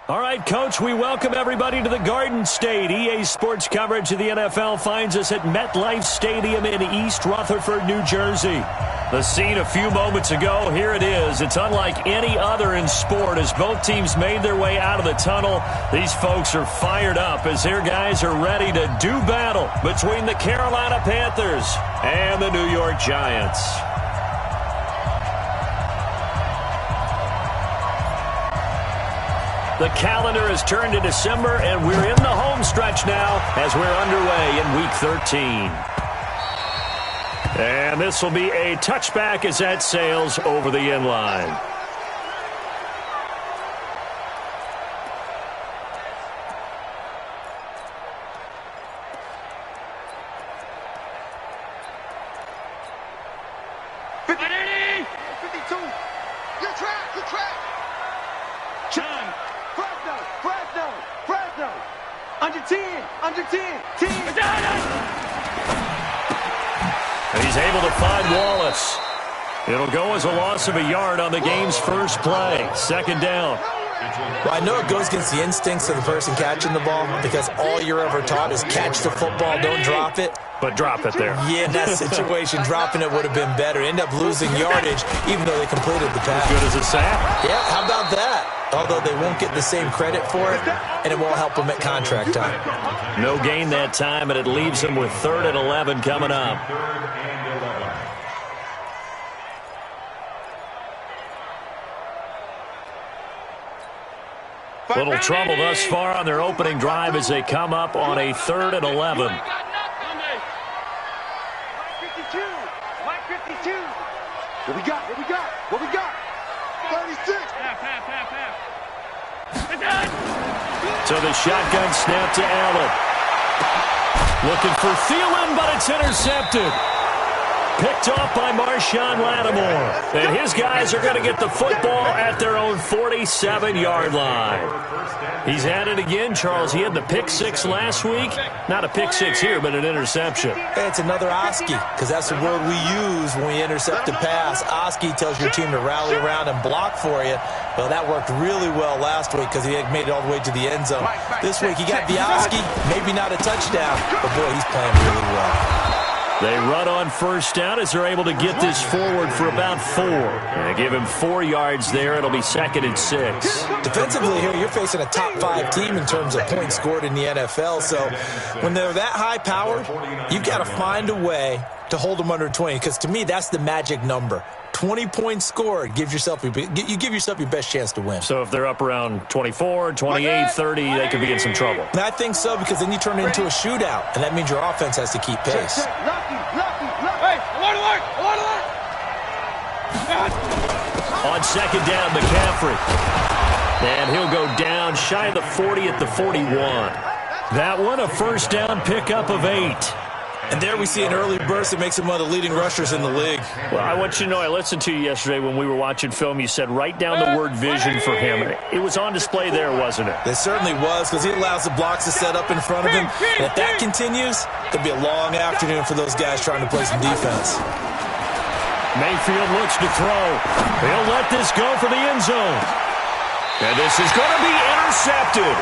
All right, Coach, we welcome everybody to the Garden State. EA Sports coverage of the NFL finds us at MetLife Stadium in East Rutherford, New Jersey. The scene a few moments ago, here it is. It's unlike any other in sport as both teams made their way out of the tunnel. These folks are fired up as their guys are ready to do battle between the Carolina Panthers and the New York Giants. The calendar has turned to December, and we're in the home stretch now as we're underway in Week 13. And this will be a touchback as that sails over the end line. He's able to find Wallace. It'll go as a loss of a yard on the game's first play. Second down. Well, I know it goes against the instincts of the person catching the ball because all you're ever taught is catch the football, don't drop it. But drop it there. Yeah, in that situation, dropping it would have been better. End up losing yardage even though they completed the pass. As good as a sack. Yeah, how about that? Although they won't get the same credit for it, and it won't help them at contract time. No gain that time, and it leaves them with 3rd and 11 coming up. Little trouble thus far on their opening drive as they come up on a 3rd and 11. What we got? 36. So the shotgun snap to Allen. Looking for Thielen, but it's intercepted. Picked off by Marshawn Lattimore. And his guys are going to get the football at their own 47-yard line. He's at it again, Charles. He had the pick six last week. Not a pick six here, but an interception. Hey, it's another Oski, because that's the word we use when we intercept a pass. Oski tells your team to rally around and block for you. Well, that worked really well last week because he had made it all the way to the end zone. This week he got the Oski, maybe not a touchdown, but boy, he's playing really well. They run on first down as they're able to get this forward for about 4. And they give him 4 yards there. It'll be 2nd and 6. Defensively here, you're facing a top 5 team in terms of points scored in the NFL. So when they're that high-powered, you've got to find a way to hold them under 20. Because to me, that's the magic number. 20 points scored, you give yourself your best chance to win. So if they're up around 24, 28, 30, they could be in some trouble. And I think so, because then you turn it into a shootout, and that means your offense has to keep pace. On second down, McCaffrey. And he'll go down shy of the 40 at the 41. That one, a first down pickup of 8. And there we see an early burst that makes him one of the leading rushers in the league. Well, I want you to know, I listened to you yesterday when we were watching film. You said write down the word vision for him. It was on display there, wasn't it? It certainly was, because he allows the blocks to set up in front of him. And if that continues, it'll be a long afternoon for those guys trying to play some defense. Mayfield looks to throw. He'll let this go for the end zone. And this is going to be intercepted.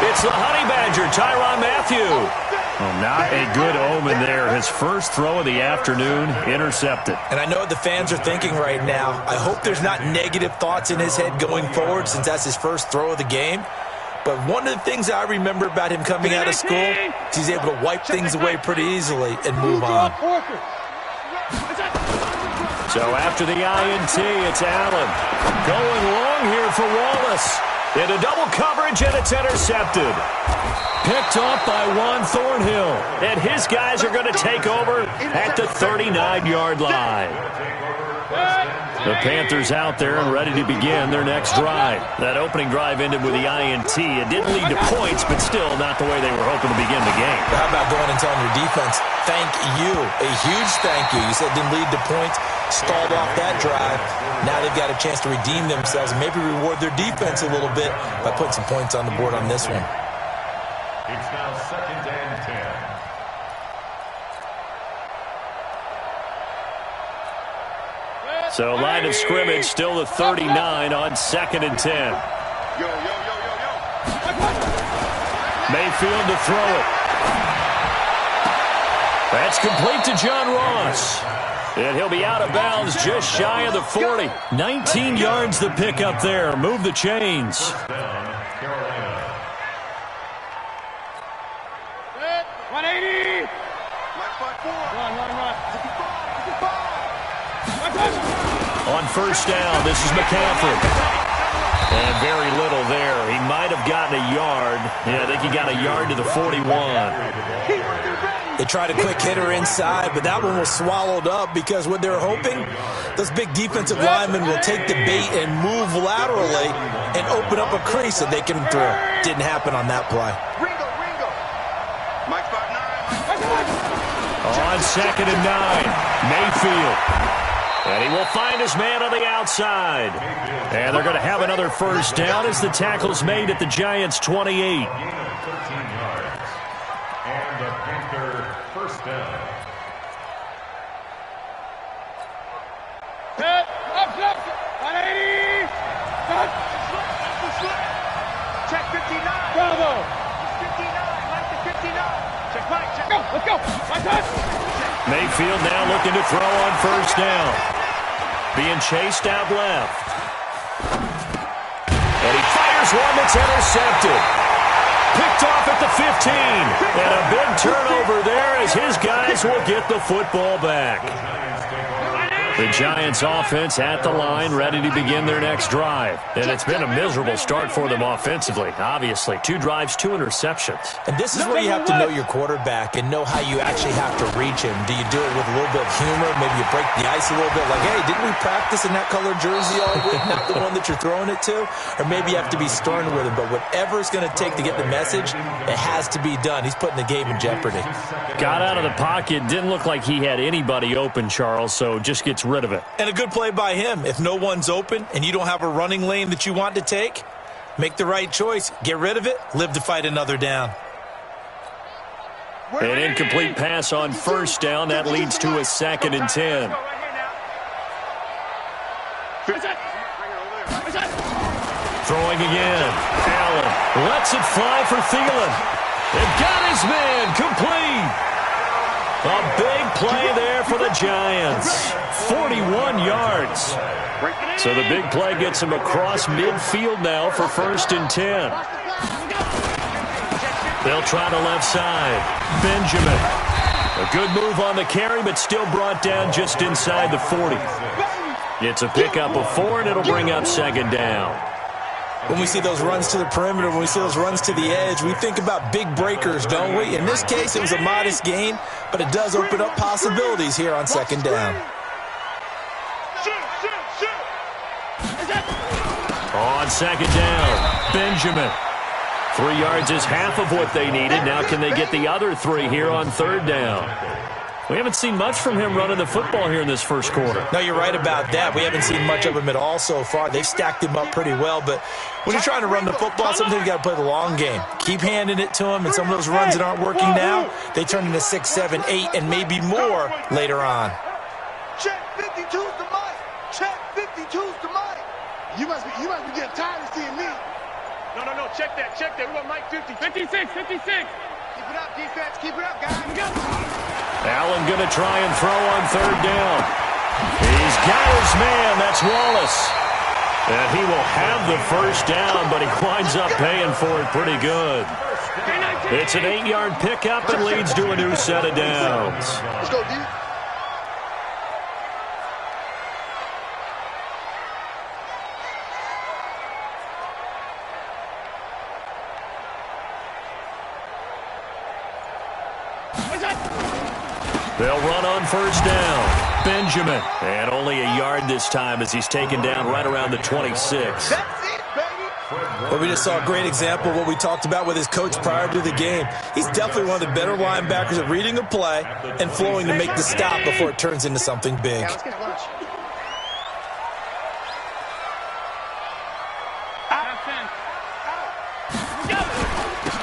It's the Honey Badger, Tyrann Mathieu. Well, not a good omen there. His first throw of the afternoon, intercepted. And I know what the fans are thinking right now. I hope there's not negative thoughts in his head going forward since that's his first throw of the game. But one of the things I remember about him coming out of school is he's able to wipe things away pretty easily and move on. So after the INT, it's Allen. Going long here for Wallace. Into double coverage, and it's intercepted. Picked off by Juan Thornhill. And his guys are going to take over at the 39-yard line. The Panthers out there and ready to begin their next drive. That opening drive ended with the INT. It didn't lead to points, but still not the way they were hoping to begin the game. How about going and telling your defense, thank you, a huge thank you. You said it didn't lead to points, stalled off that drive. Now they've got a chance to redeem themselves and maybe reward their defense a little bit by putting some points on the board on this one. It's now 2nd and 10. So line of scrimmage still the 39 on 2nd and 10. Yo, yo, yo, yo. Mayfield to throw it. That's complete to John Ross. And he'll be out of bounds just shy of the 40. 19 yards the pick up there. Move the chains. 180. On first down, this is McCaffrey. And very little there. He might have gotten a yard. Yeah, I think he got a yard to the 41. They tried a quick hitter inside, but that one was swallowed up because what they're hoping, those big defensive linemen will take the bait and move laterally and open up a crease that they can throw. Didn't happen on that play. On 2nd and 9, Mayfield. And he will find his man on the outside. And they're going to have another first down as the tackle's made at the Giants' 28. First down. Up, 180. Check 59. Bravo. 59, like the 59. Check right, check. Go, let's go. My touch. Mayfield now looking to throw on first down. Being chased out left. And he fires one that's intercepted. Picked off at the 15. And a big turnover there as his guys will get the football back. The Giants offense at the line, ready to begin their next drive. And it's been a miserable start for them offensively, obviously. 2 drives, 2 interceptions. And this is where you have to know your quarterback and know how you actually have to reach him. Do you do it with a little bit of humor? Maybe you break the ice a little bit. Like, hey, didn't we practice in that color jersey all week? Not the one that you're throwing it to? Or maybe you have to be stern with him. But whatever it's going to take to get the message, it has to be done. He's putting the game in jeopardy. Got out of the pocket. Didn't look like he had anybody open, Charles, so just gets rid of it. And a good play by him. If no one's open and you don't have a running lane that you want to take, make the right choice. Get rid of it. Live to fight another down. An incomplete pass on first down. That leads to a 2nd and 10. Throwing again. Allen lets it fly for Thielen. They've got his man complete. A big play there for the Giants. 41 yards. So the big play gets him across midfield now for 1st and 10. They'll try the left side. Benjamin. A good move on the carry, but still brought down just inside the 40. It's a pickup of 4, and it'll bring up 2nd down. When we see those runs to the perimeter, when we see those runs to the edge, we think about big breakers, don't we? In this case, it was a modest gain, but it does open up possibilities here on 2nd down. On 2nd down, Benjamin. 3 yards is half of what they needed. Now can they get the other 3 here on 3rd down? We haven't seen much from him running the football here in this first quarter. No, you're right about that. We haven't seen much of him at all so far. They've stacked him up pretty well, but when you're trying to run the football, sometimes you got to play the long game. Keep handing it to him, and some of those runs that aren't working now, they turn into 6, 7, 8, and maybe more later on. Check 52's the mic. Check 52's the mic. You must be getting tired of seeing me. No, check that. We want Mike 50. 56. Keep it up, defense. Keep it up, guys. Here we go. Allen going to try and throw on 3rd down. He's got his man. That's Wallace. And he will have the first down, but he winds up paying for it pretty good. It's an 8-yard pickup and leads to a new set of downs. Let's go, D. They'll run on first down. Benjamin. And only a yard this time as he's taken down right around the 26. That's it, baby. But we just saw a great example of what we talked about with his coach prior to the game. He's definitely one of the better linebackers at reading a play and flowing to make the stop before it turns into something big. Let's get lunch.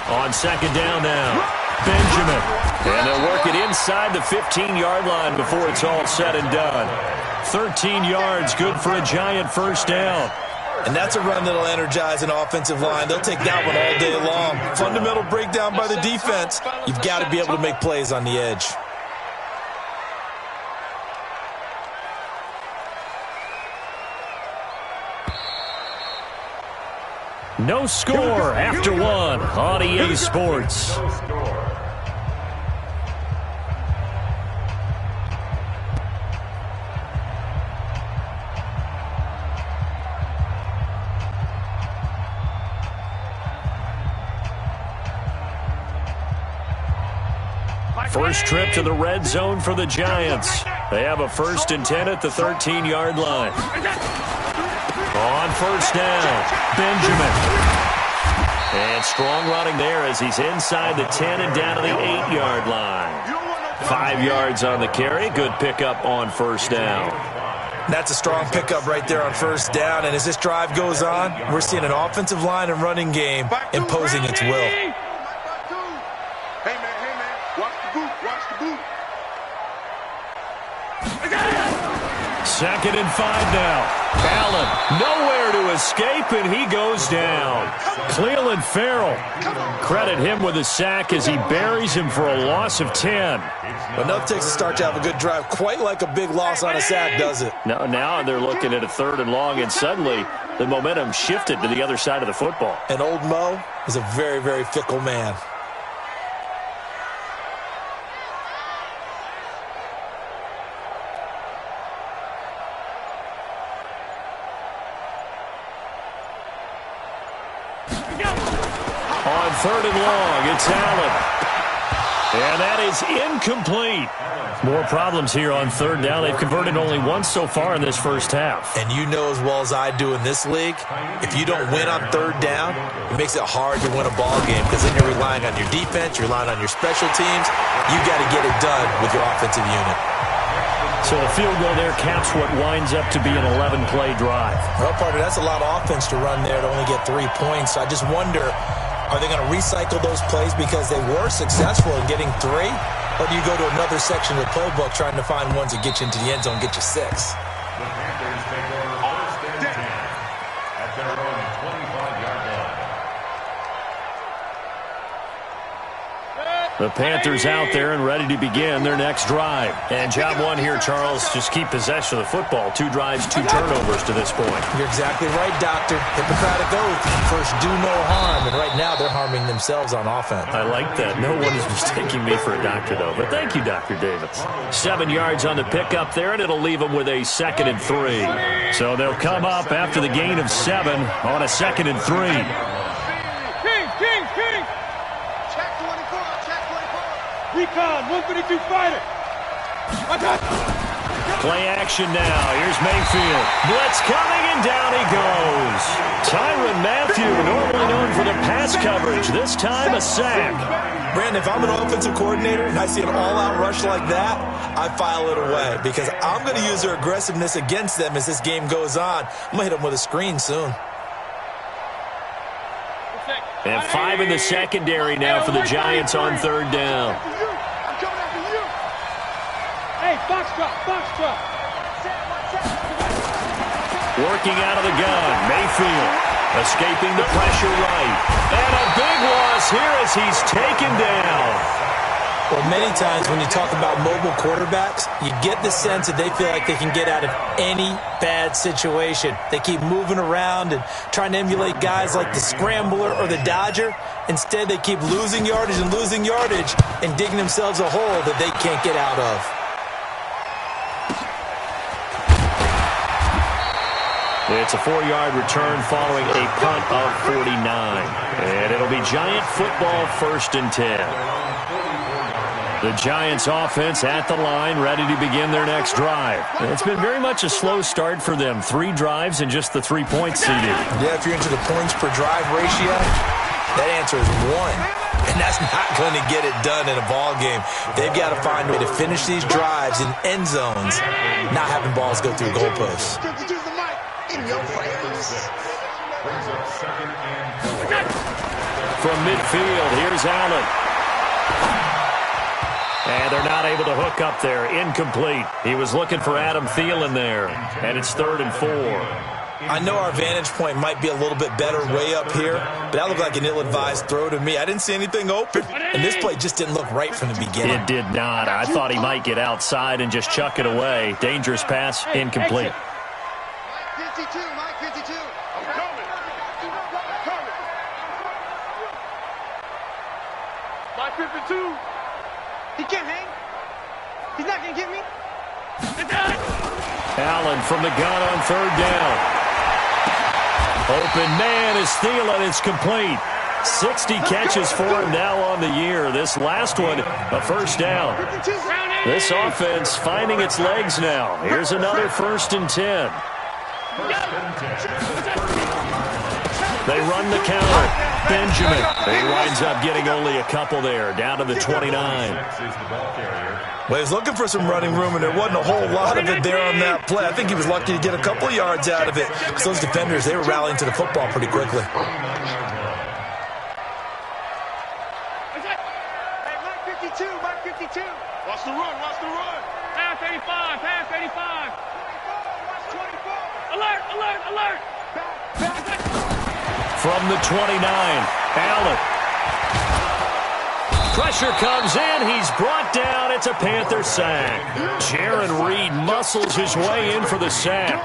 On 2nd down now. Benjamin. And they'll work it inside the 15-yard line before it's all said and done. 13 yards, good for a Giant first down. And that's a run that'll energize an offensive line. They'll take that one all day long. Fundamental breakdown by the defense. You've got to be able to make plays on the edge. No score after one on EA Sports. First trip to the red zone for the Giants. They have a 1st and 10 at the 13-yard line. On first down, Benjamin. And strong running there as he's inside the 10 and down to the 8-yard line. 5 yards on the carry. Good pickup on first down. That's a strong pickup right there on first down. And as this drive goes on, we're seeing an offensive line and running game imposing its will. Second and 5 now. Allen nowhere to escape, and he goes down. Cleveland Farrell. Credit him with a sack as he buries him for a loss of 10. Enough takes a start to have a good drive. Quite like a big loss on a sack, does it? Now they're looking at a 3rd and long, and suddenly the momentum shifted to the other side of the football. And old Mo is a very, very fickle man. On 3rd and long, it's Allen. And that is incomplete. More problems here on 3rd down. They've converted only once so far in this first half. And you know as well as I do in this league, if you don't win on 3rd down, it makes it hard to win a ball game because then you're relying on your defense, you're relying on your special teams. You've got to get it done with your offensive unit. So the field goal there caps what winds up to be an 11-play drive. Well, partner, that's a lot of offense to run there to only get 3 points. So I just wonder, are they going to recycle those plays because they were successful in getting 3? Or do you go to another section of the playbook trying to find ones that get you into the end zone, get you 6? The Panthers take over 1st and 10 at their own 25-yard line. The Panthers out there and ready to begin their next drive. And job one here, Charles, just keep possession of the football. 2 drives, 2 turnovers to this point. You're exactly right, Doctor. Hippocratic oath. First, do no harm. And right now, they're harming themselves on offense. I like that. No one is mistaking me for a doctor, though. But thank you, Dr. Davis. 7 yards on the pickup there, and it'll leave them with a 2nd and 3. So they'll come up after the gain of 7 on a 2nd and 3. Recon, 152 fighter. Play action now. Here's Mayfield. Blitz coming, and down he goes. Tyrann Mathieu, normally known for the pass coverage. This time a sack. Brandon, if I'm an offensive coordinator and I see an all-out rush like that, I file it away because I'm going to use their aggressiveness against them as this game goes on. I'm going to hit them with a screen soon. And 5 in the secondary now for the Giants on 3rd down. Hey, box drop. Working out of the gun, Mayfield escaping the pressure right. And a big loss here as he's taken down. Well, many times when you talk about mobile quarterbacks, you get the sense that they feel like they can get out of any bad situation. They keep moving around and trying to emulate guys like the Scrambler or the Dodger. Instead, they keep losing yardage and digging themselves a hole that they can't get out of. It's a 4-yard return following a punt of 49. And it'll be Giant football 1st and 10. The Giants offense at the line, ready to begin their next drive. It's been very much a slow start for them. 3 drives and just the 3-point CD. Yeah, if you're into the points per drive ratio, that answer is 1. And that's not going to get it done in a ball game. They've got to find a way to finish these drives in end zones, not having balls go through goalposts. From midfield, here's Allen. And they're not able to hook up there. Incomplete. He was looking for Adam Thielen there. And it's 3rd and 4. I know our vantage point might be a little bit better way up here, but that looked like an ill-advised throw to me. I didn't see anything open, and this play just didn't look right from the beginning. It did not. I thought he might get outside and just chuck it away. Dangerous pass, incomplete. Mike 52, Mike 52. I'm coming. Mike 52. He can't hang. He's not going to get me. Allen from the gun on third down. Open man is Thielen. It's complete. 60 catches for him now on the year. This last one, a first down. This offense finding its legs now. Here's another 1st and 10. They run the counter. Benjamin. He winds up getting only a couple there, down to the 29. Well, he was looking for some running room, and there wasn't a whole lot of it there on that play. I think he was lucky to get a couple of yards out of it, because those defenders, they were rallying to the football pretty quickly. Hey, Mike 52, Mike 52. Watch the run, watch the run. Pass 85, pass 85. 24. Alert, alert, alert. Back. From the 29, Allen. Pressure comes in. He's brought down. It's a Panther sack. Jaron Reed muscles his way in for the sack.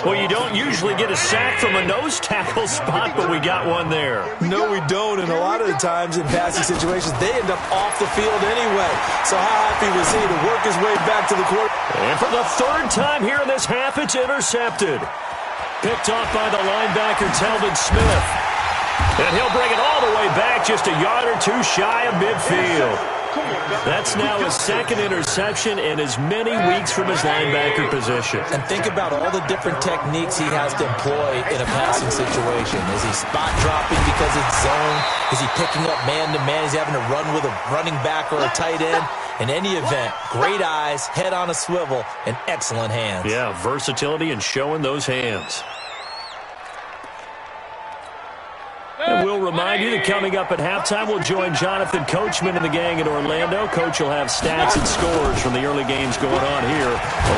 Well, you don't usually get a sack from a nose tackle spot, but we got one there. No, we don't, and a lot of the times in passing situations, they end up off the field anyway. So how happy was he to work his way back to the court? And for the 3rd time here in this half, it's intercepted. Picked off by the linebacker, Telvin Smith. And he'll bring it all the way back, just a yard or two shy of midfield. That's now his 2nd interception in as many weeks from his linebacker position. And think about all the different techniques he has to employ in a passing situation. Is he spot dropping because it's zone? Is he picking up man-to-man? Is he having to run with a running back or a tight end? In any event, great eyes, head on a swivel, and excellent hands. Yeah, versatility and showing those hands. And we'll remind you that coming up at halftime, we'll join Jonathan Coachman and the gang in Orlando. Coach will have stats and scores from the early games going on here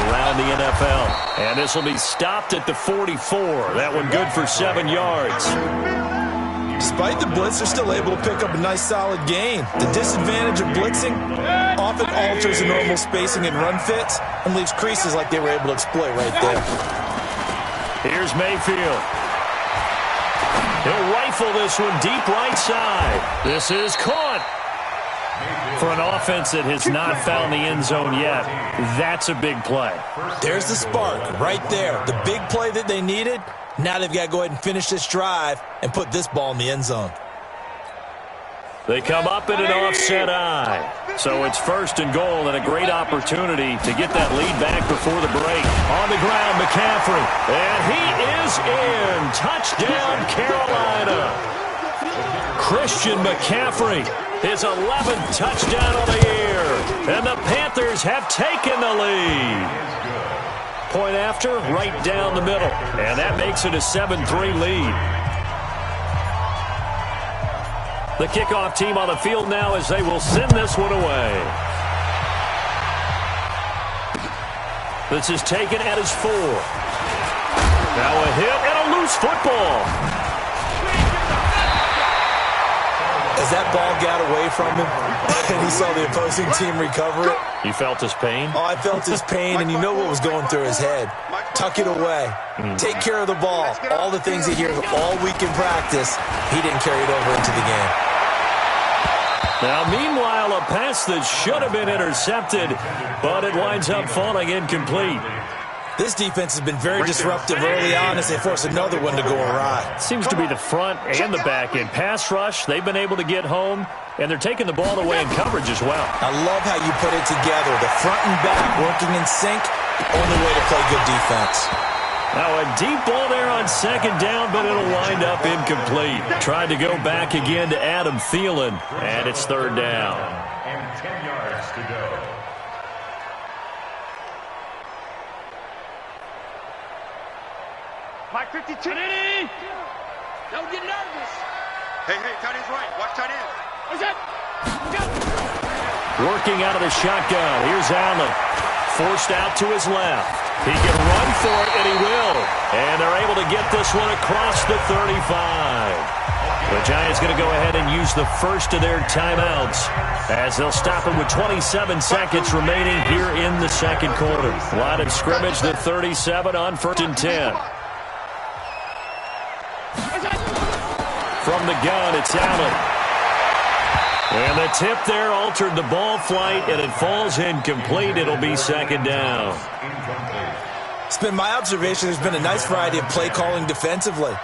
around the NFL. And this will be stopped at the 44. That one good for 7 yards. Despite the blitz, they're still able to pick up a nice solid gain. The disadvantage of blitzing often alters the normal spacing and run fits and leaves creases like they were able to exploit right there. Here's Mayfield. He'll rifle this one deep right side. This is caught. For an offense that has not found the end zone yet, that's a big play. There's the spark right there. The big play that they needed. Now they've got to go ahead and finish this drive and put this ball in the end zone. They come up in an offset eye. So it's 1st and goal and a great opportunity to get that lead back before the break. On the ground, McCaffrey. And he is in. Touchdown, Carolina. Christian McCaffrey, his 11th touchdown of the year. And the Panthers have taken the lead. Point after, right down the middle. And that makes it a 7-3 lead. The kickoff team on the field now as they will send this one away. This is taken at his 4. Now a hit and a loose football. As that ball got away from him and he saw the opposing team recover it. You felt his pain? Oh, I felt his pain, and you know what was going through his head. Tuck it away. Take care of the ball. All the things he hears all week in practice, he didn't carry it over into the game. Now, meanwhile, a pass that should have been intercepted, but it winds up falling incomplete. This defense has been very disruptive early on as they force another one to go awry. Seems to be the front and the back end. Pass rush, they've been able to get home, and they're taking the ball away in coverage as well. I love how you put it together. The front and back working in sync, only way to play good defense. Now a deep ball there on 2nd down, but it'll wind up incomplete. Tried to go back again to Adam Thielen, and it's 3rd down. And 10 yards to go. Mike 52. Don't get nervous. Hey, tight end's right. Watch tight end. What's that? Working out of the shotgun. Here's Allen. Forced out to his left. He can run for it, and he will. And they're able to get this one across the 35. The Giants going to go ahead and use the first of their timeouts as they'll stop it with 27 seconds remaining here in the second quarter. Line of scrimmage, the 37 on 1st and 10. From the gun, it's Allen. And the tip there altered the ball flight, and it falls incomplete. It'll be second down. It's been my observation there's been a nice variety of play calling defensively.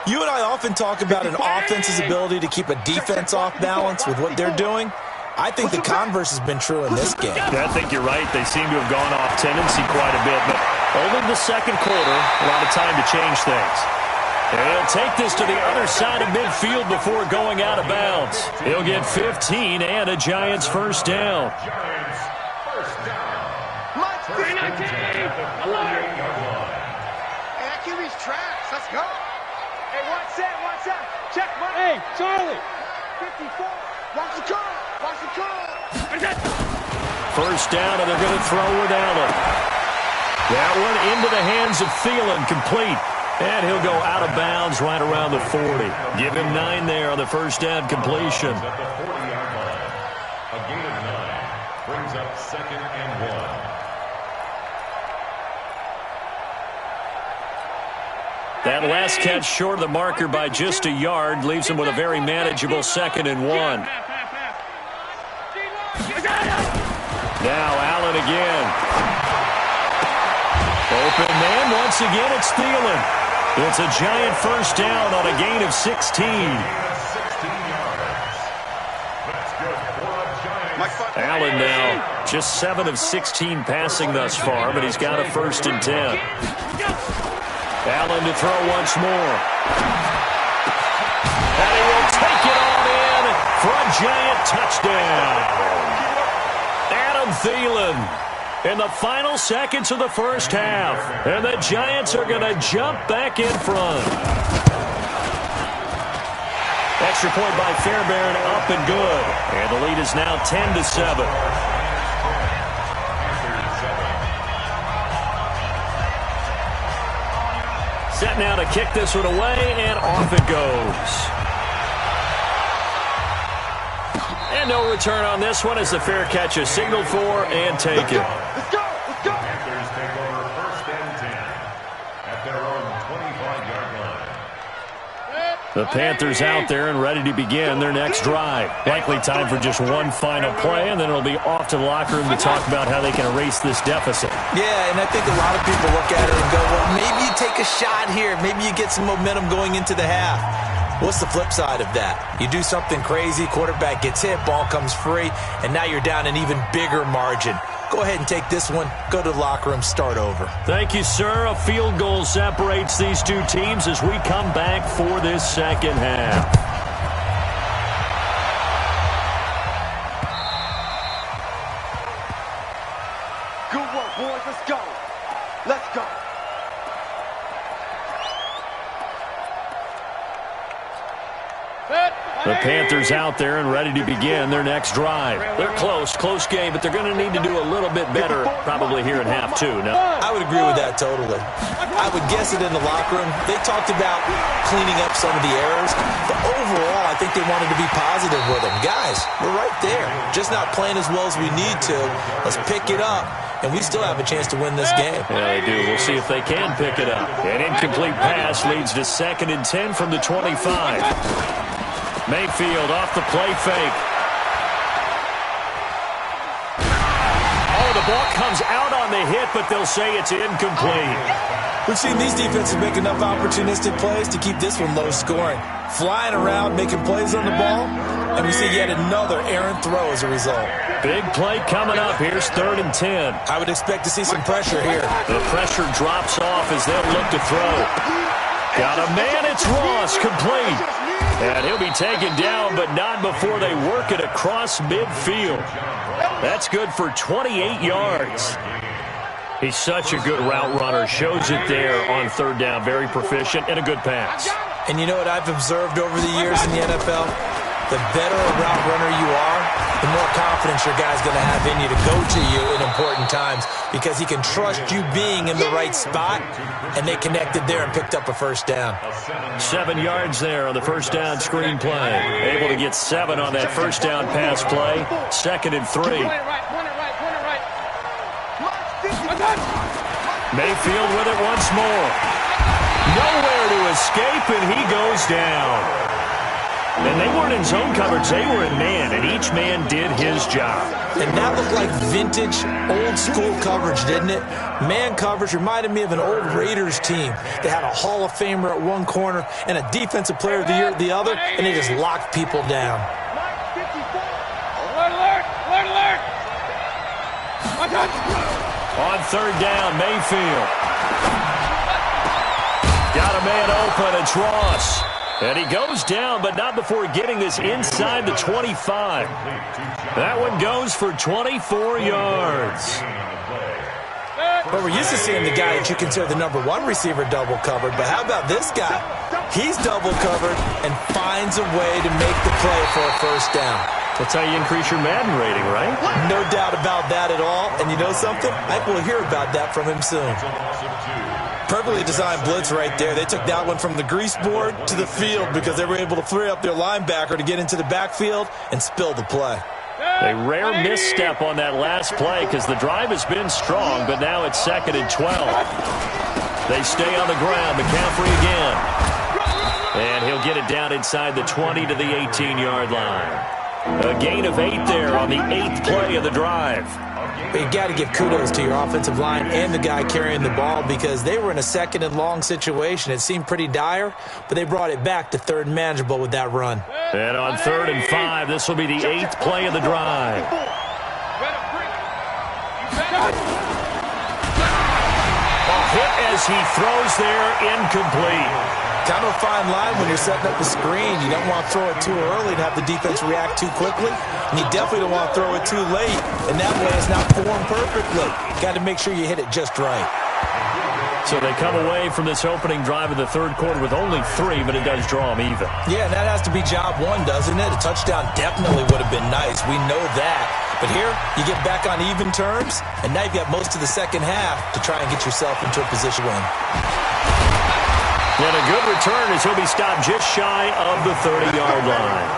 You and I often talk about an offense's ability to keep a defense off balance with what they're doing. I think the converse has been true in this game. I think you're right. They seem to have gone off tendency quite a bit, but only the second quarter, a lot of time to change things. And he'll take this to the other side of midfield before going out of bounds. He'll get 15 and a Giants first down. Giants first down. Hey, that QB's trash. Let's go. Hey, what's that? Check, Mike. Hey, Charlie. 54. Watch the curve. Watch the curve. First down, and they're going to throw with Allen. That one into the hands of Thielen, complete. And he'll go out of bounds right around the 40. Give him 9 there on the first down completion. At the 40-yard line. A gain of 9 brings up 2nd and 1. That last catch short of the marker by just a yard leaves him with a very manageable 2nd and 1. Now Allen again. Open man once again, it's Thielen. It's a Giant first down on a gain of 16. 16 yards. That's good for a Giants. Allen now just 7 of 16 passing thus far, but he's got a 1st and 10. Allen to throw once more. And he will take it on in for a Giant touchdown. Adam Thielen in the final seconds of the first half. And the Giants are going to jump back in front. Extra point by Fairbairn, up and good. And the lead is now 10-7. Set now to kick this one away, and off it goes. And no return on this one as the fair catch is signaled for and taken. Let's go. Panthers take over 1st and 10 at their own 25-yard line. The Panthers out there and ready to begin their next drive. Likely time for just one final play, and then it'll be off to the locker room to talk about how they can erase this deficit. Yeah, and I think a lot of people look at it and go, well, maybe you take a shot here. Maybe you get some momentum going into the half. What's the flip side of that? You do something crazy, quarterback gets hit, ball comes free, and now you're down an even bigger margin. Go ahead and take this one, go to the locker room, start over. Thank you, sir. A field goal separates these two teams as we come back for this second half. Good work, boys. Let's go. Let's go. The Panthers out there and ready to begin their next drive. They're close game, but they're going to need to do a little bit better probably here in half 2. Now, I would agree with that totally. I would guess it in the locker room. They talked about cleaning up some of the errors, but overall, I think they wanted to be positive with them. Guys, we're right there. Just not playing as well as we need to. Let's pick it up, and we still have a chance to win this game. Yeah, they do. We'll see if they can pick it up. An incomplete pass leads to 2nd and 10 from the 25. Mayfield off the play fake. Oh, the ball comes out on the hit, but they'll say it's incomplete. We've seen these defenses make enough opportunistic plays to keep this one low scoring. Flying around, making plays on the ball, and we see yet another errant throw as a result. Big play coming up. Here's 3rd and 10. I would expect to see some pressure here. The pressure drops off as they'll look to throw. Got a man, it's Ross, complete. And he'll be taken down, but not before they work it across midfield. That's good for 28 yards. He's such a good route runner. Shows it there on 3rd down. Very proficient and a good pass. And you know what I've observed over the years in the NFL? The better a route runner you are, the more confidence your guy's going to have in you to go to you in important times because he can trust you being in the right spot, and they connected there and picked up a first down. 7 yards there on the first down screen play. Able to get 7 on that first down pass play. 2nd and 3. Mayfield with it once more. Nowhere to escape, and he goes down. And they weren't in zone coverage. They were in man, and each man did his job. And that looked like vintage, old-school coverage, didn't it? Man coverage reminded me of an old Raiders team. They had a Hall of Famer at one corner and a Defensive Player of the Year at the other, and they just locked people down. Alert, alert, alert, alert. On 3rd down, Mayfield. Got a man open. It's Ross. And he goes down, but not before getting this inside the 25. That one goes for 24 yards. But we're used to seeing the guy that you consider the #1 receiver double covered. But how about this guy? He's double covered and finds a way to make the play for a first down. That's how you increase your Madden rating, right? No doubt about that at all. And you know something? I think we'll hear about that from him soon. Perfectly designed blitz right there. They took that one from the grease board to the field because they were able to free up their linebacker to get into the backfield and spill the play. A rare misstep on that last play because the drive has been strong, but now it's 2nd and 12. They stay on the ground. McCaffrey again. And he'll get it down inside the 20 to the 18-yard line. A gain of 8 there on the 8th play of the drive. But you got to give kudos to your offensive line and the guy carrying the ball because they were in a 2nd and long situation. It seemed pretty dire, but they brought it back to 3rd and manageable with that run. And on 3rd and 5, this will be the 8th play of the drive. A hit as he throws there, incomplete. Kind of a fine line when you're setting up a screen. You don't want to throw it too early and have the defense react too quickly. And you definitely don't want to throw it too late. And that way it's not formed perfectly. Got to make sure you hit it just right. So they come away from this opening drive in the 3rd quarter with only 3, but it does draw them even. Yeah, that has to be job 1, doesn't it? A touchdown definitely would have been nice. We know that. But here, you get back on even terms, and now you've got most of the second half to try and get yourself into a position win. And a good return as he'll be stopped just shy of the 30-yard line.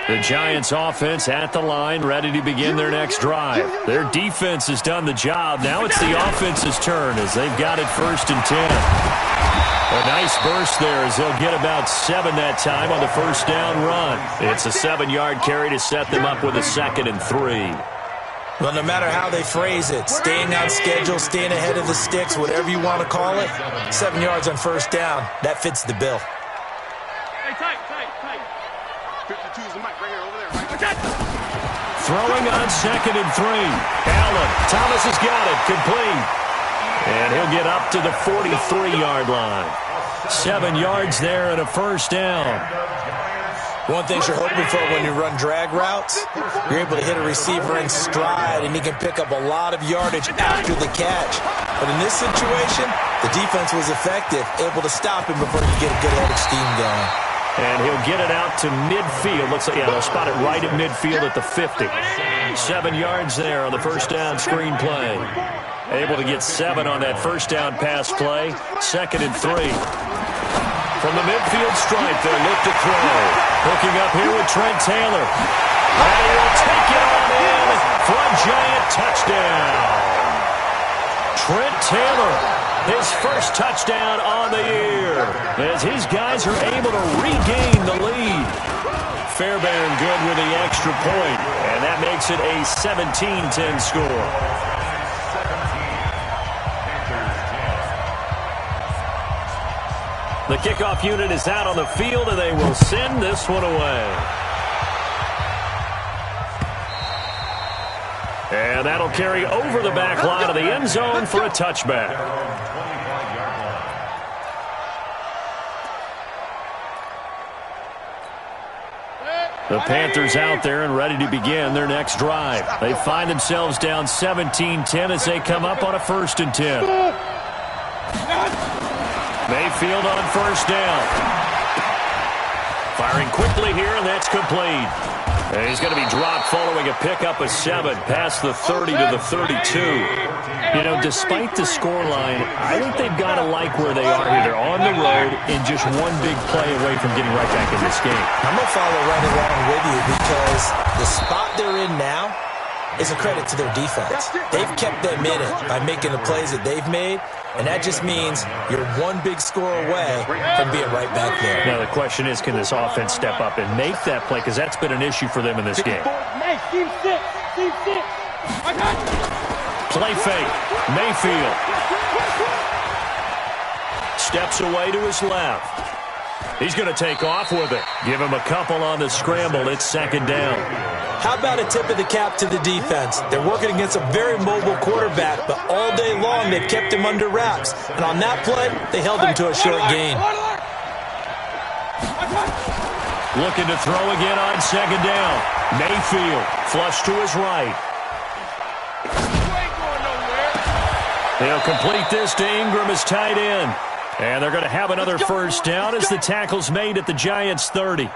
The Giants offense at the line, ready to begin their next drive. Their defense has done the job. Now it's the offense's turn as they've got it 1st and 10. A nice burst there as they'll get about 7 that time on the first down run. It's a 7-yard carry to set them up with a 2nd and 3. Well, no matter how they phrase it, staying on schedule, staying ahead of the sticks, whatever you want to call it, 7 yards on first down, that fits the bill. Hey, tight. 52 is the mic right here, over there. Right? Throwing on 2nd and 3. Allen, Thomas has got it, complete. And he'll get up to the 43-yard line. 7 yards there and a first down. One thing you're hoping for when you run drag routes, you're able to hit a receiver in stride, and he can pick up a lot of yardage after the catch. But in this situation, the defense was effective, able to stop him before he could get a good head of steam going. And he'll get it out to midfield. Looks like, yeah, they'll spot it right at midfield at the 50. 7 yards there on the first down screen play. Able to get 7 on that first down pass play. 2nd and 3. From the midfield stripe, they'll look to throw. Hooking up here with Trent Taylor. And he will take it on in for a Giant touchdown. Trent Taylor, his first touchdown on the year, as his guys are able to regain the lead. Fairbairn good with the extra point, and that makes it a 17-10 score. The kickoff unit is out on the field, and they will send this one away. And that'll carry over the back line of the end zone for a touchback. The Panthers out there and ready to begin their next drive. They find themselves down 17-10 as they come up on a 1st and 10. Mayfield on first down. Firing quickly here, and that's complete. And he's going to be dropped following a pickup of 7 past the 30 to the 32. You know, despite the scoreline, I think they've got to like where they are here. They're on the road and just one big play away from getting right back in this game. I'm going to follow right along with you because the spot they're in now is a credit to their defense. They've kept them in it by making the plays that they've made, and that just means you're one big score away from being right back there. Now, the question is, can this offense step up and make that play? Because that's been an issue for them in this game. Play fake. Mayfield. Steps away to his left. He's going to take off with it. Give him a couple on the scramble. It's second down. How about a tip of the cap to the defense? They're working against a very mobile quarterback, but all day long they've kept him under wraps. And on that play, they held him to a short gain. Looking to throw again on second down. Mayfield flush to his right. They'll complete this to Ingram as tight end. And they're going to have another first down as the tackle's made at the Giants' 30.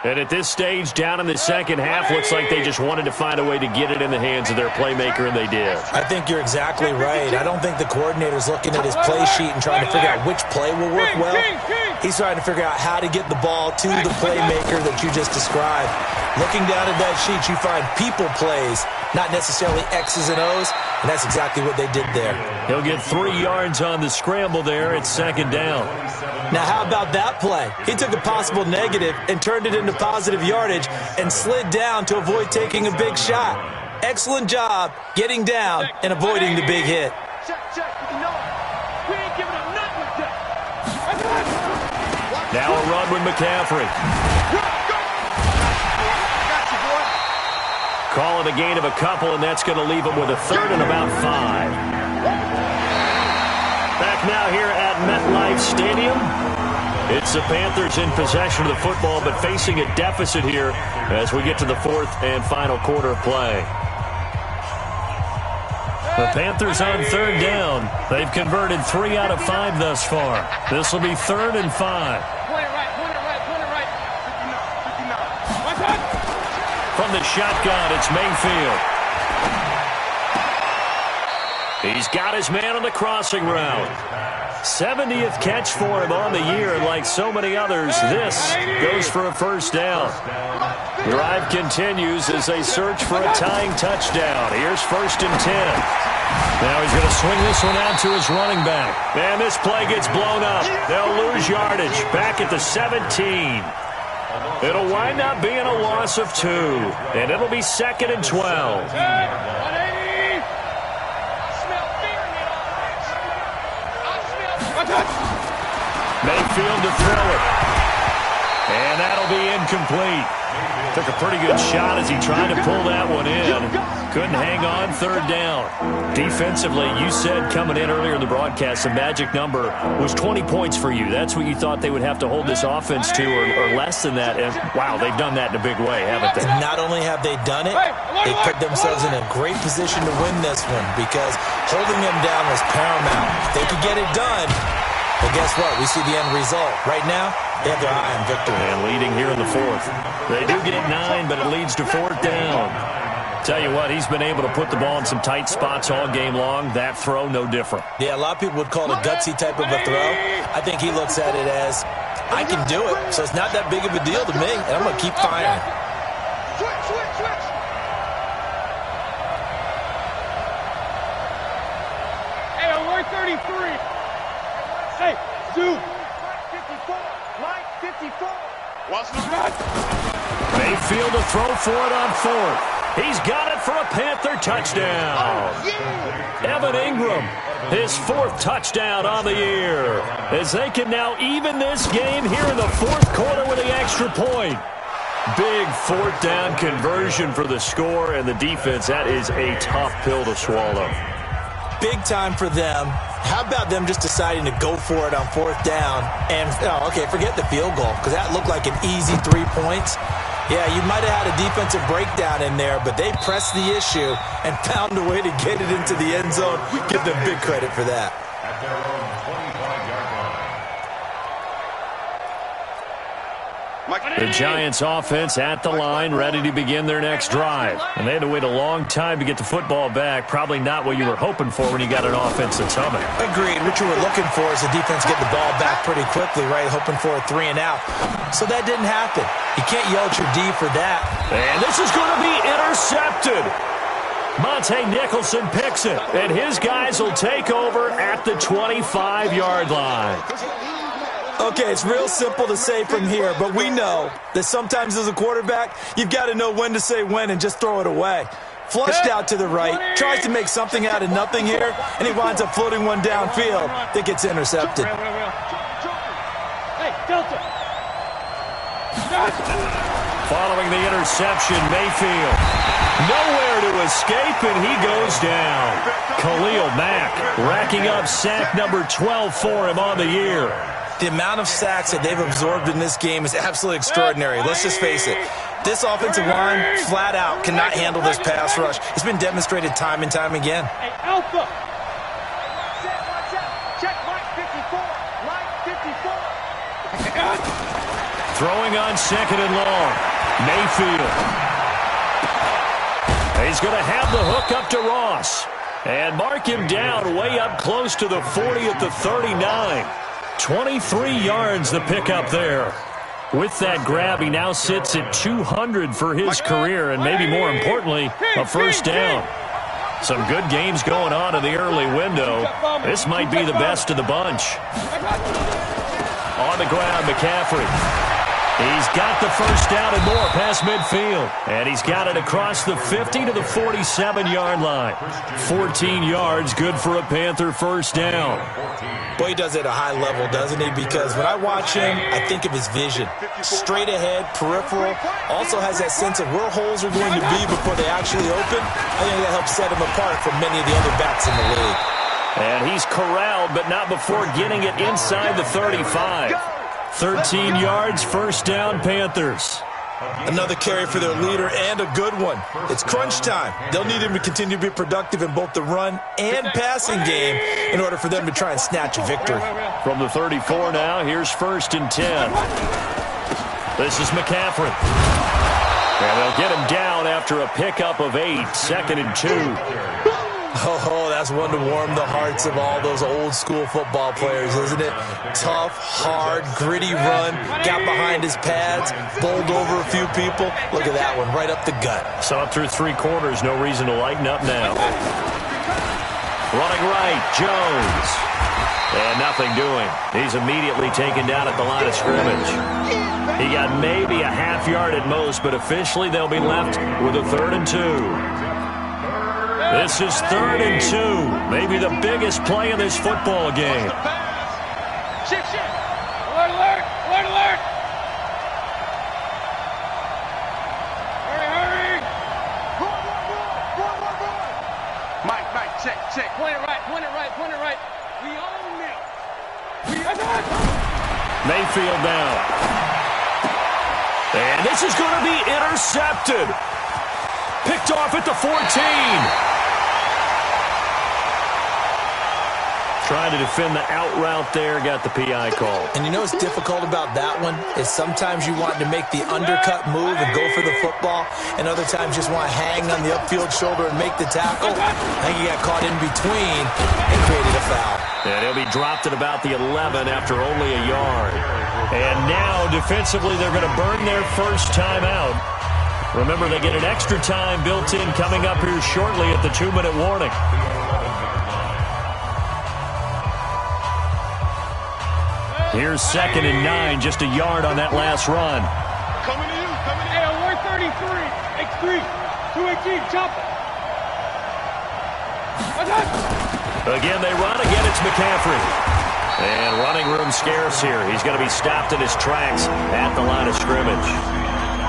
And at this stage, down in the second half, looks like they just wanted to find a way to get it in the hands of their playmaker, and they did. I think you're exactly right. I don't think the coordinator's looking at his play sheet and trying to figure out which play will work well. He's trying to figure out how to get the ball to the playmaker that you just described. Looking down at that sheet, you find people plays, not necessarily X's and O's, and that's exactly what they did there. He'll get 3 yards on the scramble there at second down. Now, how about that play? He took a possible negative and turned it into positive yardage and slid down to avoid taking a big shot. Excellent job getting down and avoiding the big hit. Now a run with McCaffrey. Call it a gain of a couple, and that's going to leave him with a third and about 5. Back now here at MetLife Stadium. It's the Panthers in possession of the football, but facing a deficit here as we get to the fourth and final quarter of play. The Panthers on third down. They've converted 3 out of 5 thus far. This will be 3rd and 5. From the shotgun, it's Mayfield. He's got his man on the crossing route. 70th catch for him on the year, and like so many others, this goes for a first down. Drive continues as they search for a tying touchdown. Here's 1st and 10. Now he's going to swing this one out to his running back. And this play gets blown up. They'll lose yardage back at the 17. It'll wind up being a loss of 2, and it'll be 2nd and 12. Mayfield to throw it. And that'll be incomplete. Took a pretty good shot as he tried to pull that one in. Couldn't hang on, 3rd down. Defensively, you said coming in earlier in the broadcast, the magic number was 20 points for you. That's what you thought they would have to hold this offense to, or less than that. And wow, they've done that in a big way, haven't they? Not only have they done it, they put themselves in a great position to win this one because holding them down was paramount. If they could get it done, well, guess what? We see the end result. Right now, they have their eye on victory. And leading here in the 4th. They do get 9, but it leads to 4th down. Tell you what, he's been able to put the ball in some tight spots all game long. That throw, no different. Yeah, a lot of people would call it a gutsy type of a throw. I think he looks at it as, I can do it, so it's not that big of a deal to me, and I'm going to keep firing. Switch. Hey, alert 33. Hey, dude. Line 54. Watch the run. Mayfield to throw for it on 4th. He's got it for a Panther touchdown. Evan Ingram, his 4th touchdown on the year, as they can now even this game here in the 4th quarter with the extra point. Big 4th down conversion for the score, and the defense, that is a tough pill to swallow. Big time for them. How about them just deciding to go for it on 4th down? And, okay, forget the field goal, because that looked like an easy 3 points. Yeah, you might have had a defensive breakdown in there, but they pressed the issue and found a way to get it into the end zone. Give them big credit for that. At their own 25-yard line. The Giants offense at the line, ready to begin their next drive. And they had to wait a long time to get the football back. Probably not what you were hoping for when you got an offense that's humming. Agreed. What you were looking for is the defense get the ball back pretty quickly, right? Hoping for a 3 and out. So that didn't happen. You can't yell at your D for that. And this is going to be intercepted. Monte Nicholson picks it, and his guys will take over at the 25-yard line. Okay, it's real simple to say from here, but we know that sometimes as a quarterback, you've got to know when to say when and just throw it away. Flushed out to the right, tries to make something out of nothing here, and he winds up floating one downfield that gets intercepted. Hey, Delta. Following the interception, Mayfield nowhere to escape, and he goes down. Khalil Mack racking up sack number 12 for him on the year. The amount of sacks that they've absorbed in this game is absolutely extraordinary. Let's just face it. This offensive line, flat out, cannot handle this pass rush. It's been demonstrated time and time again. Hey, Alpha. Check Mike 54. Mike 54. Throwing on second and long. Mayfield. He's going to have the hook up to Ross. And mark him down way up close to the 40 at the 39. 23 yards the pickup there. With that grab, he now sits at 200 for his career, and maybe more importantly, a first down. Some good games going on in the early window. This might be the best of the bunch. On the ground, McCaffrey. He's got the first down and more past midfield. And he's got it across the 50 to the 47-yard line. 14 yards, good for a Panther first down. Boy, he does it at a high level, doesn't he? Because when I watch him, I think of his vision. Straight ahead, peripheral. Also has that sense of where holes are going to be before they actually open. I think that helps set him apart from many of the other backs in the league. And he's corralled, but not before getting it inside the 35. 13 yards, first down, Panthers. Another carry for their leader, and a good one. It's crunch time. They'll need him to continue to be productive in both the run and passing game in order for them to try and snatch a victory. From the 34 now, here's first and 10. This is McCaffrey. And they'll get him down after a pickup of 8, second and 2. Oh, that's one to warm the hearts of all those old-school football players, isn't it? Tough, hard, gritty run, got behind his pads, bowled over a few people. Look at that one, right up the gut. Saw it through 3 quarters, no reason to lighten up now. Running right, Jones. And nothing doing. He's immediately taken down at the line of scrimmage. He got maybe a half yard at most, but officially they'll be left with a 3rd and 2. This is 3rd and 2. Maybe the biggest play in this football game. Shit. Alert, alert. Alert, alert. Hurry. Run. Mike, check. Point it right. We own it. Mayfield down. And this is going to be intercepted. Picked off at the 14. Trying to defend the out route there, got the PI call. And you know what's difficult about that one is sometimes you want to make the undercut move and go for the football, and other times just want to hang on the upfield shoulder and make the tackle. I think he got caught in between and created a foul. And he'll be dropped at about the 11 after only a yard. And now, defensively, they're going to burn their first time out. Remember, they get an extra time built in coming up here shortly at the 2-minute warning. Here's 2nd and 9, just a yard on that last run. Coming to you. Hey, on 133. X3. 218. Jump. Again, they run. Again, it's McCaffrey. And running room scarce here. He's going to be stopped in his tracks at the line of scrimmage.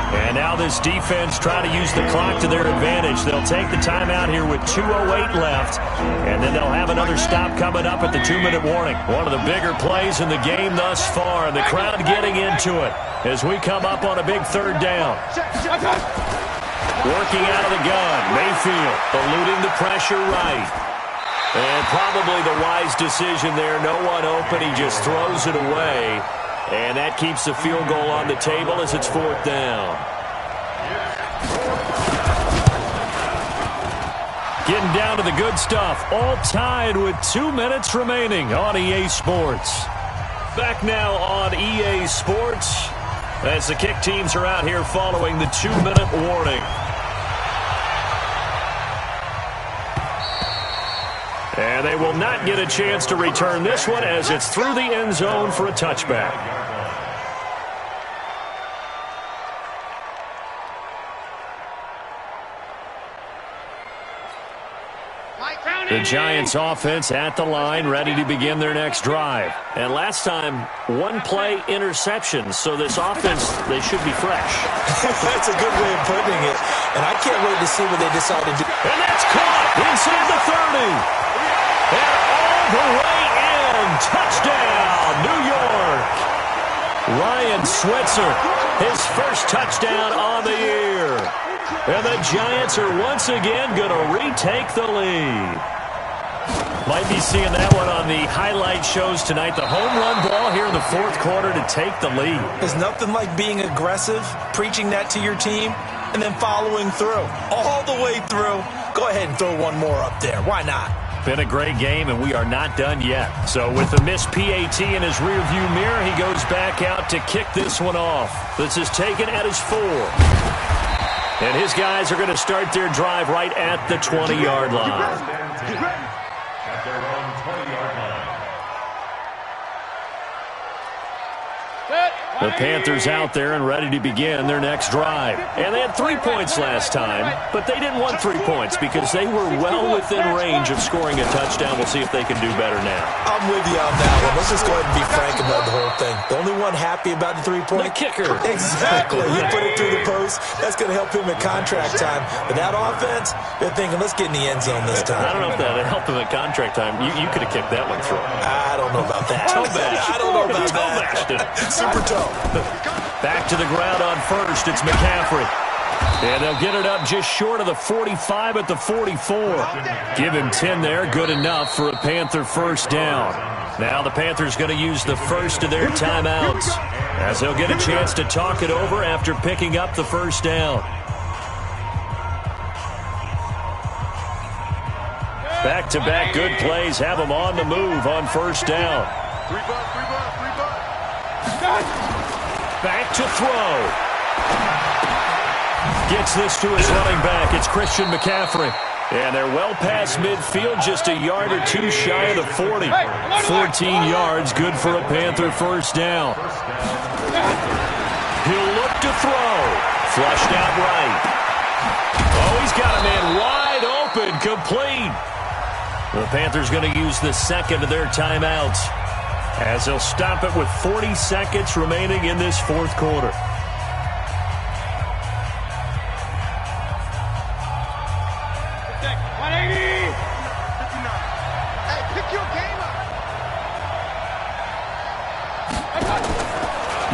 And now this defense trying to use the clock to their advantage. They'll take the timeout here with 2:08 left. And then they'll have another stop coming up at the 2-minute warning. One of the bigger plays in the game thus far. The crowd getting into it as we come up on a big 3rd down. Working out of the gun. Mayfield eluding the pressure right. And probably the wise decision there. No one open. He just throws it away. And that keeps the field goal on the table as it's 4th down. Getting down to the good stuff. All tied with 2 minutes remaining on EA Sports. Back now on EA Sports as the kick teams are out here following the 2-minute warning. And they will not get a chance to return this one as it's through the end zone for a touchback. The Giants offense at the line, ready to begin their next drive. And last time, 1-play interception. So this offense, they should be fresh. That's a good way of putting it. And I can't wait to see what they decide to do. And that's caught inside the 30. And all the way in. Touchdown, New York. Ryan Switzer, his first touchdown on the year. And the Giants are once again going to retake the lead. Might be seeing that one on the highlight shows tonight. The home run ball here in the 4th quarter to take the lead. There's nothing like being aggressive, preaching that to your team, and then following through. All the way through. Go ahead and throw one more up there. Why not? Been a great game, and we are not done yet. So with the missed PAT in his rearview mirror, he goes back out to kick this one off. This is taken at his 4. And his guys are going to start their drive right at the 20-yard line. At their own 20-yard line. The Panthers out there and ready to begin their next drive. And they had 3 points last time, but they didn't want 3 points because they were well within range of scoring a touchdown. We'll see if they can do better now. I'm with you on that one. Let's just go ahead and be frank about the whole thing. The only one happy about the 3-point? The kicker. Exactly. He put it through the post. That's going to help him at contract time. But that offense, they're thinking, let's get in the end zone this time. I don't know if that helped him at contract time. You could have kicked that one through. I don't know about that. I don't know about that. Super toe. Back to the ground on first. It's McCaffrey. And they'll get it up just short of the 45 at the 44. Give him 10 there. Good enough for a Panther first down. Now the Panthers going to use the first of their timeouts as they'll get a chance to talk it over after picking up the first down. Back-to-back good plays have them on the move on first down. Back to throw. Gets this to his running back. It's Christian McCaffrey. And they're well past midfield, just a yard or two shy of the 40. 14 yards, good for a Panther first down. He'll look to throw. Flushed out right. Oh, he's got a man wide open, complete. The Panthers going to use the second of their timeouts as they'll stop it with 40 seconds remaining in this 4th quarter.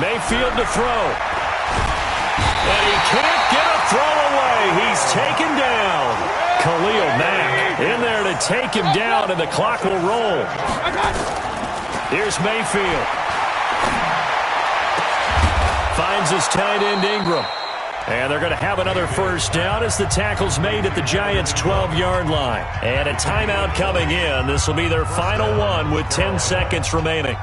Mayfield to throw. And he can't get a throw away. He's taken down. Khalil Mack in there to take him down, and the clock will roll. Here's Mayfield. Finds his tight end Ingram. And they're going to have another first down as the tackle's made at the Giants' 12-yard line. And a timeout coming in. This will be their final one with 10 seconds remaining.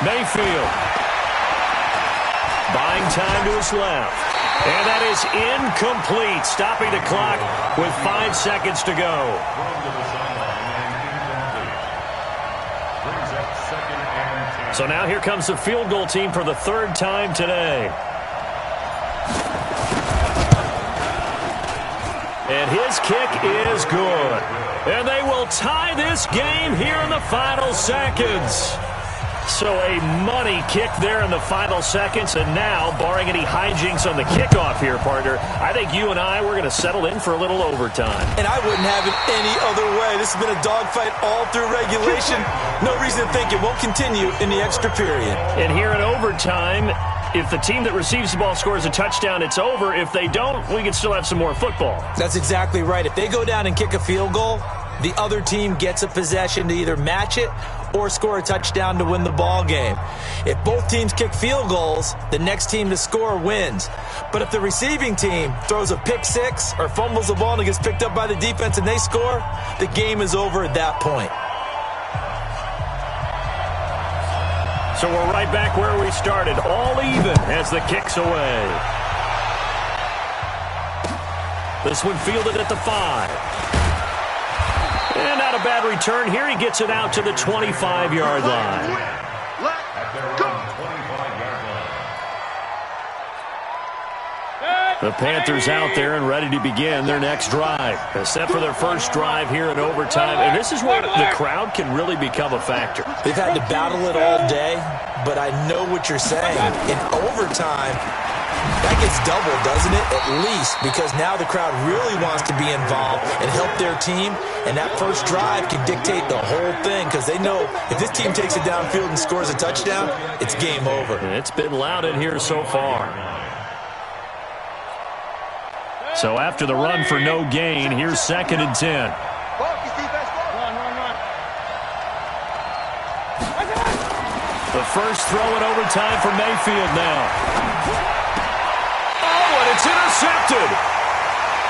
Mayfield. Buying time to his left. And that is incomplete. Stopping the clock with 5 seconds to go. So now here comes the field goal team for the 3rd time today. And his kick is good. And they will tie this game here in the final seconds. So a money kick there in the final seconds. And now, barring any hijinks on the kickoff here, partner, I think you and I, we're going to settle in for a little overtime. And I wouldn't have it any other way. This has been a dogfight all through regulation. No reason to think it won't continue in the extra period. And here in overtime, if the team that receives the ball scores a touchdown, it's over. If they don't, we can still have some more football. That's exactly right. If they go down and kick a field goal, the other team gets a possession to either match it or score a touchdown to win the ball game. If both teams kick field goals, the next team to score wins. But if the receiving team throws a pick six or fumbles the ball and it gets picked up by the defense and they score, the game is over at that point. So we're right back where we started, all even as the kick's away. This one fielded at the 5. And not a bad return here. He gets it out to the 25-yard line. The Panthers out there and ready to begin their next drive. Set for their first drive here in overtime. And this is where the crowd can really become a factor. They've had to battle it all day, but I know what you're saying. In overtime, that gets doubled, doesn't it? At least, because now the crowd really wants to be involved and help their team, and that first drive can dictate the whole thing because they know if this team takes it downfield and scores a touchdown, it's game over. And it's been loud in here so far. So after the run for no gain, here's 2nd and 10. The first throw in overtime for Mayfield now. It's intercepted.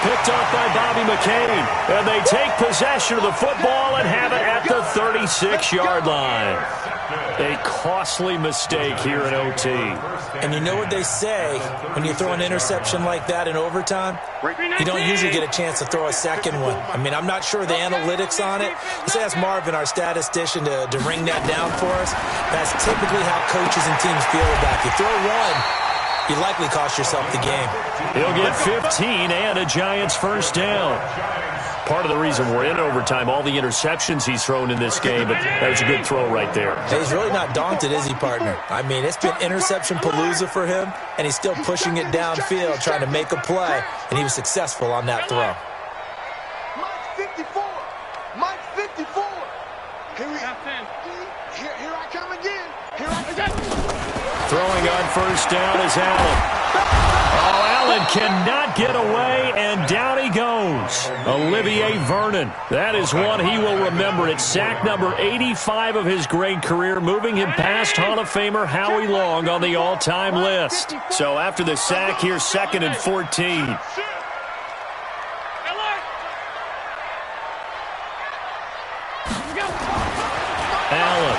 Picked off by Bobby McCain. And they take possession of the football and have it at the 36-yard line. A costly mistake here in OT. And you know what they say, when you throw an interception like that in overtime, you don't usually get a chance to throw a second one. I mean, I'm not sure the analytics on it. Let's ask Marvin, our statistician, to ring that down for us. That's typically how coaches and teams feel about it. You throw one, you likely cost yourself the game. He'll get 15 and a Giants first down. Part of the reason we're in overtime, all the interceptions he's thrown in this game, but that was a good throw right there. Hey, he's really not daunted, is he, partner? I mean, it's been interception palooza for him, and he's still pushing it downfield, trying to make a play, and he was successful on that throw. Mike 54. Mike 54. Here I come again. Here I come. Throwing on first down is Allen. Oh, Allen cannot get away, and down he goes. Olivier Vernon. That is one he will remember. It's sack number 85 of his great career, moving him past Hall of Famer Howie Long on the all-time list. So after the sack, here's 2nd and 14. Allen.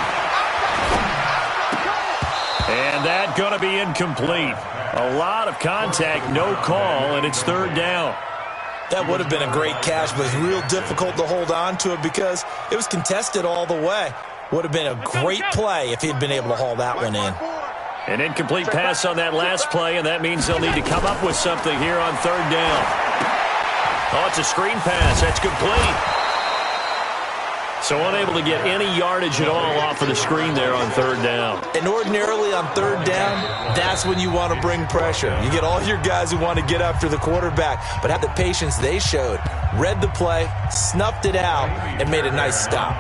And that going to be incomplete. A lot of contact, no call, and it's 3rd down. That would have been a great catch, but it's real difficult to hold on to it because it was contested all the way. Would have been a great play if he'd been able to haul that one in. An incomplete pass on that last play, and that means they'll need to come up with something here on 3rd down. Oh, it's a screen pass. That's complete. So unable to get any yardage at all off of the screen there on 3rd down. And ordinarily on 3rd down, that's when you want to bring pressure. You get all your guys who want to get after the quarterback, but have the patience they showed. Read the play, snuffed it out, and made a nice stop.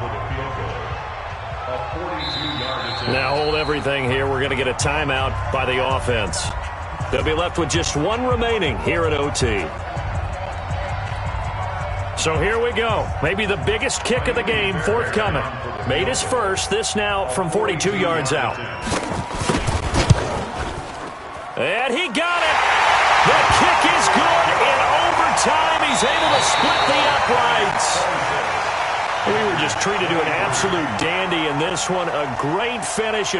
Now hold everything here. We're going to get a timeout by the offense. They'll be left with just one remaining here at OT. So here we go. Maybe the biggest kick of the game forthcoming. Made his first. This now from 42 yards out. And he got it. The kick is good in overtime. He's able to split the uprights. We were just treated to an absolute dandy in this one. A great finish.